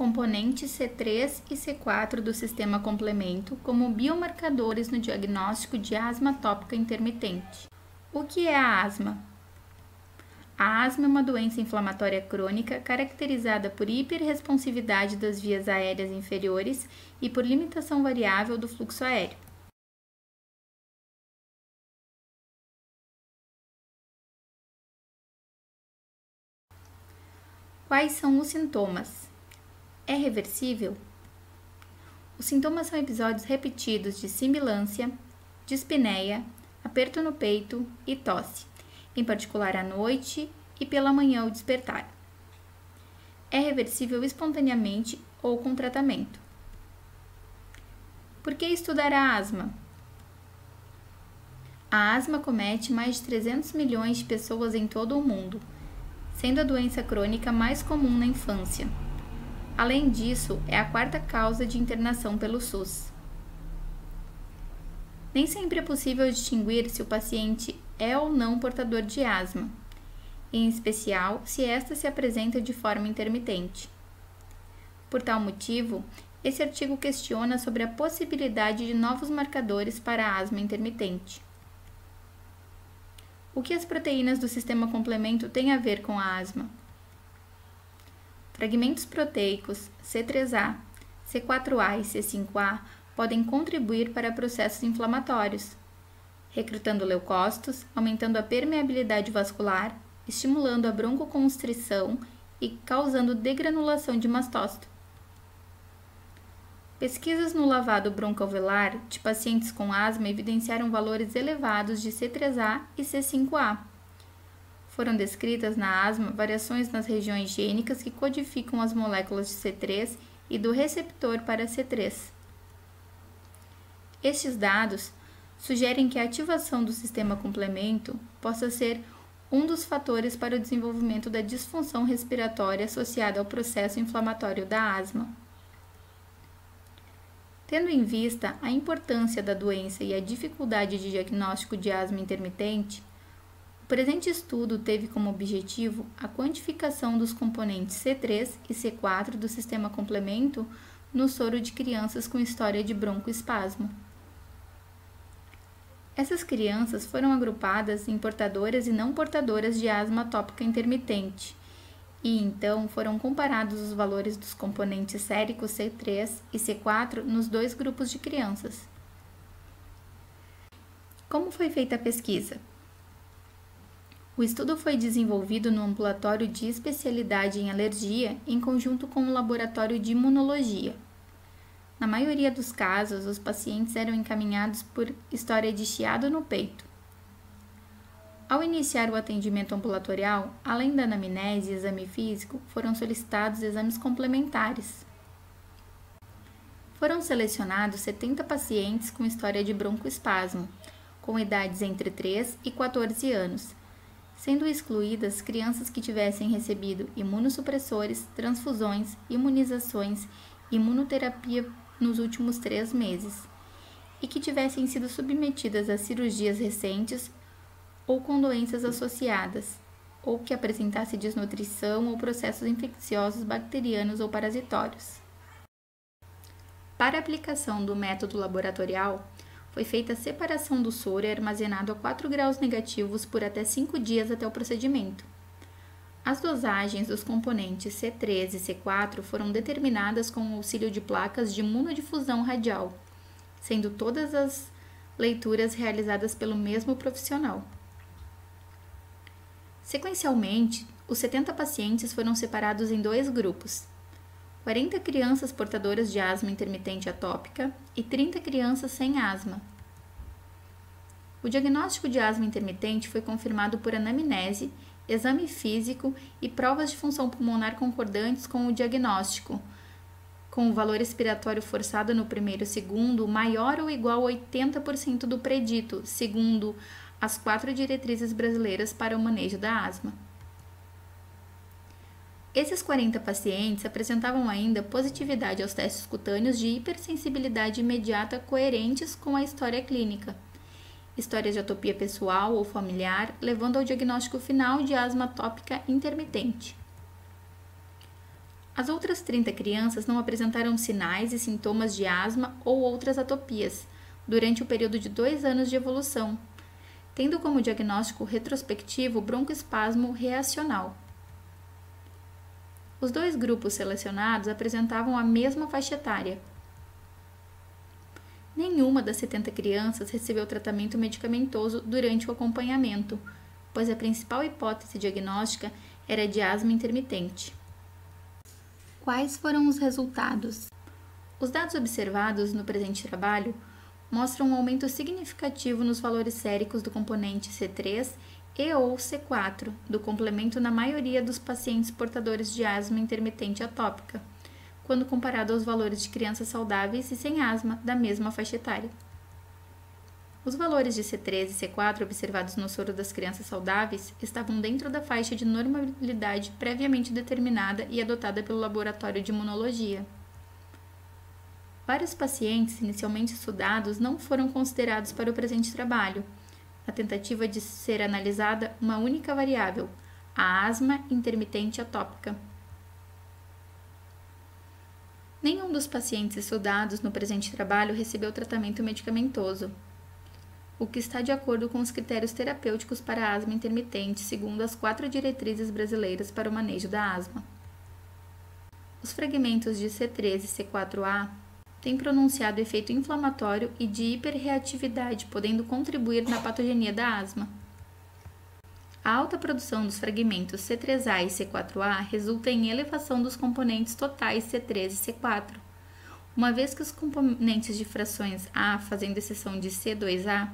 componentes C3 e C4 do sistema complemento como biomarcadores no diagnóstico de asma atópica intermitente. O que é a asma? A asma é uma doença inflamatória crônica caracterizada por hiperresponsividade das vias aéreas inferiores e por limitação variável do fluxo aéreo. Quais são os sintomas? É reversível? Os sintomas são episódios repetidos de sibilância, dispneia, aperto no peito e tosse, em particular à noite e pela manhã ao despertar. É reversível espontaneamente ou com tratamento. Por que estudar a asma? A asma comete mais de 300 milhões de pessoas em todo o mundo, sendo a doença crônica mais comum na infância. Além disso, é a quarta causa de internação pelo SUS. Nem sempre é possível distinguir se o paciente é ou não portador de asma, em especial se esta se apresenta de forma intermitente. Por tal motivo, esse artigo questiona sobre a possibilidade de novos marcadores para a asma intermitente. O que as proteínas do sistema complemento têm a ver com a asma? Fragmentos proteicos C3A, C4A e C5A podem contribuir para processos inflamatórios, recrutando leucócitos, aumentando a permeabilidade vascular, estimulando a broncoconstrição e causando degranulação de mastócito. Pesquisas no lavado broncoalveolar de pacientes com asma evidenciaram valores elevados de C3A e C5A. Foram descritas na asma variações nas regiões gênicas que codificam as moléculas de C3 e do receptor para C3. Estes dados sugerem que a ativação do sistema complemento possa ser um dos fatores para o desenvolvimento da disfunção respiratória associada ao processo inflamatório da asma. Tendo em vista a importância da doença e a dificuldade de diagnóstico de asma intermitente, o presente estudo teve como objetivo a quantificação dos componentes C3 e C4 do sistema complemento no soro de crianças com história de broncoespasmo. Essas crianças foram agrupadas em portadoras e não portadoras de asma atópica intermitente, e então foram comparados os valores dos componentes séricos C3 e C4 nos dois grupos de crianças. Como foi feita a pesquisa? O estudo foi desenvolvido no ambulatório de especialidade em alergia em conjunto com o laboratório de imunologia. Na maioria dos casos, os pacientes eram encaminhados por história de chiado no peito. Ao iniciar o atendimento ambulatorial, além da anamnese e exame físico, foram solicitados exames complementares. Foram selecionados 70 pacientes com história de broncoespasmo, com idades entre 3 e 14 anos, sendo excluídas crianças que tivessem recebido imunossupressores, transfusões, imunizações e imunoterapia nos últimos 3 meses, e que tivessem sido submetidas a cirurgias recentes ou com doenças associadas, ou que apresentasse desnutrição ou processos infecciosos bacterianos ou parasitórios. Para a aplicação do método laboratorial, foi feita a separação do soro e armazenado a 4 graus negativos por até 5 dias até o procedimento. As dosagens dos componentes C3 e C4 foram determinadas com o auxílio de placas de imunodifusão radial, sendo todas as leituras realizadas pelo mesmo profissional. Sequencialmente, os 70 pacientes foram separados em 2 grupos: 40 crianças portadoras de asma intermitente atópica e 30 crianças sem asma. O diagnóstico de asma intermitente foi confirmado por anamnese, exame físico e provas de função pulmonar concordantes com o diagnóstico, com o valor respiratório forçado no primeiro segundo maior ou igual a 80% do predito, segundo as 4 diretrizes brasileiras para o manejo da asma. Esses 40 pacientes apresentavam ainda positividade aos testes cutâneos de hipersensibilidade imediata coerentes com a história clínica, história de atopia pessoal ou familiar, levando ao diagnóstico final de asma atópica intermitente. As outras 30 crianças não apresentaram sinais e sintomas de asma ou outras atopias durante o período de 2 anos de evolução, tendo como diagnóstico retrospectivo broncoespasmo reacional. Os 2 grupos selecionados apresentavam a mesma faixa etária. Nenhuma das 70 crianças recebeu tratamento medicamentoso durante o acompanhamento, pois a principal hipótese diagnóstica era de asma intermitente. Quais foram os resultados? Os dados observados no presente trabalho mostram um aumento significativo nos valores séricos do componente C3 e ou C4 do complemento na maioria dos pacientes portadores de asma intermitente atópica, quando comparado aos valores de crianças saudáveis e sem asma da mesma faixa etária. Os valores de C3 e C4 observados no soro das crianças saudáveis estavam dentro da faixa de normalidade previamente determinada e adotada pelo laboratório de imunologia. Vários pacientes inicialmente estudados não foram considerados para o presente trabalho, na tentativa de ser analisada uma única variável, a asma intermitente atópica. Nenhum dos pacientes estudados no presente trabalho recebeu tratamento medicamentoso, o que está de acordo com os critérios terapêuticos para a asma intermitente, segundo as 4 diretrizes brasileiras para o manejo da asma. Os fragmentos de C3 e C4A têm pronunciado efeito inflamatório e de hiperreatividade, podendo contribuir na patogenia da asma. A alta produção dos fragmentos C3A e C4A resulta em elevação dos componentes totais C3 e C4, uma vez que os componentes de frações A, fazendo exceção de C2A,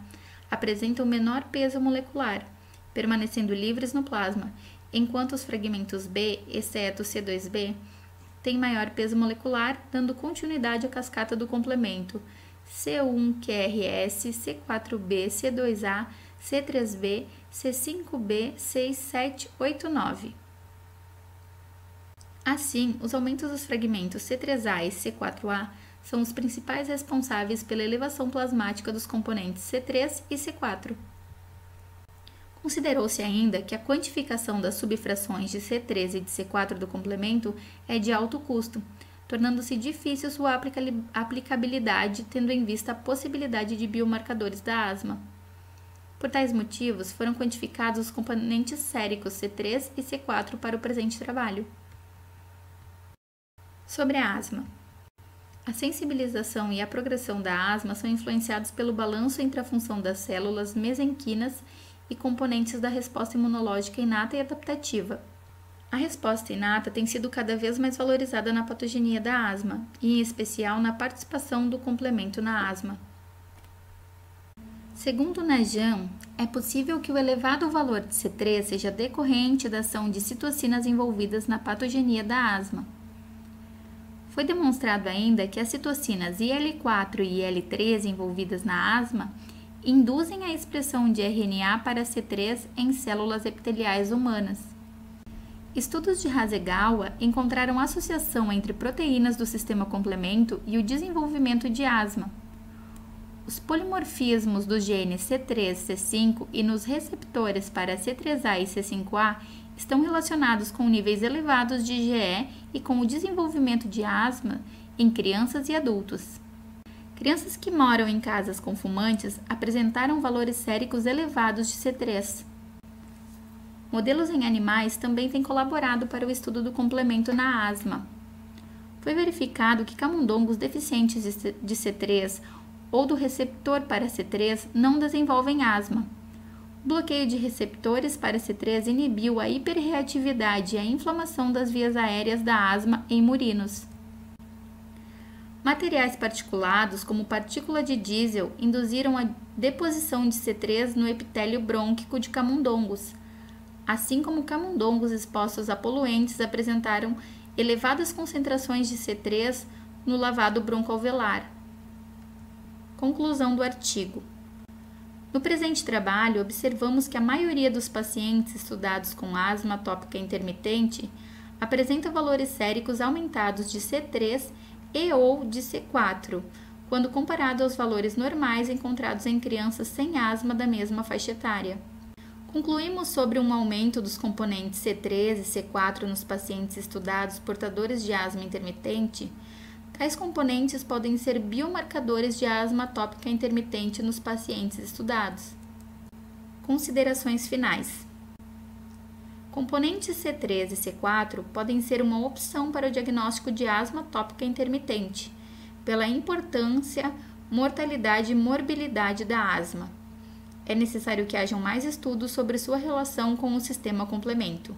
apresentam menor peso molecular, permanecendo livres no plasma, enquanto os fragmentos B, exceto C2B, têm maior peso molecular, dando continuidade à cascata do complemento C1QRS, C4B, C2A, C3B, C5B, 6, 7, 8, 9. Assim, os aumentos dos fragmentos C3A e C4A são os principais responsáveis pela elevação plasmática dos componentes C3 e C4. Considerou-se ainda que a quantificação das subfrações de C3 e de C4 do complemento é de alto custo, tornando-se difícil sua aplicabilidade, tendo em vista a possibilidade de biomarcadores da asma. Por tais motivos, foram quantificados os componentes séricos C3 e C4 para o presente trabalho. Sobre a asma. A sensibilização e a progressão da asma são influenciados pelo balanço entre a função das células mesenquinas e componentes da resposta imunológica inata e adaptativa. A resposta inata tem sido cada vez mais valorizada na patogenia da asma, e em especial na participação do complemento na asma. Segundo Najam, é possível que o elevado valor de C3 seja decorrente da ação de citocinas envolvidas na patogenia da asma. Foi demonstrado ainda que as citocinas IL-4 e IL-13 envolvidas na asma induzem a expressão de RNA para C3 em células epiteliais humanas. Estudos de Hasegawa encontraram associação entre proteínas do sistema complemento e o desenvolvimento de asma. Os polimorfismos dos genes C3, C5 e nos receptores para C3A e C5A estão relacionados com níveis elevados de IgE e com o desenvolvimento de asma em crianças e adultos. Crianças que moram em casas com fumantes apresentaram valores séricos elevados de C3. Modelos em animais também têm colaborado para o estudo do complemento na asma. Foi verificado que camundongos deficientes de C3 ou do receptor para C3 não desenvolvem asma. O bloqueio de receptores para C3 inibiu a hiperreatividade e a inflamação das vias aéreas da asma em murinos. Materiais particulados, como partícula de diesel, induziram a deposição de C3 no epitélio brônquico de camundongos, assim como camundongos expostos a poluentes apresentaram elevadas concentrações de C3 no lavado broncoalveolar. Conclusão do artigo. No presente trabalho, observamos que a maioria dos pacientes estudados com asma atópica intermitente apresenta valores séricos aumentados de C3 e ou de C4, quando comparado aos valores normais encontrados em crianças sem asma da mesma faixa etária. Concluímos sobre um aumento dos componentes C3 e C4 nos pacientes estudados portadores de asma intermitente. Tais componentes podem ser biomarcadores de asma atópica intermitente nos pacientes estudados. Considerações finais. Componentes C3 e C4 podem ser uma opção para o diagnóstico de asma atópica intermitente, pela importância, mortalidade e morbilidade da asma. É necessário que hajam mais estudos sobre sua relação com o sistema complemento.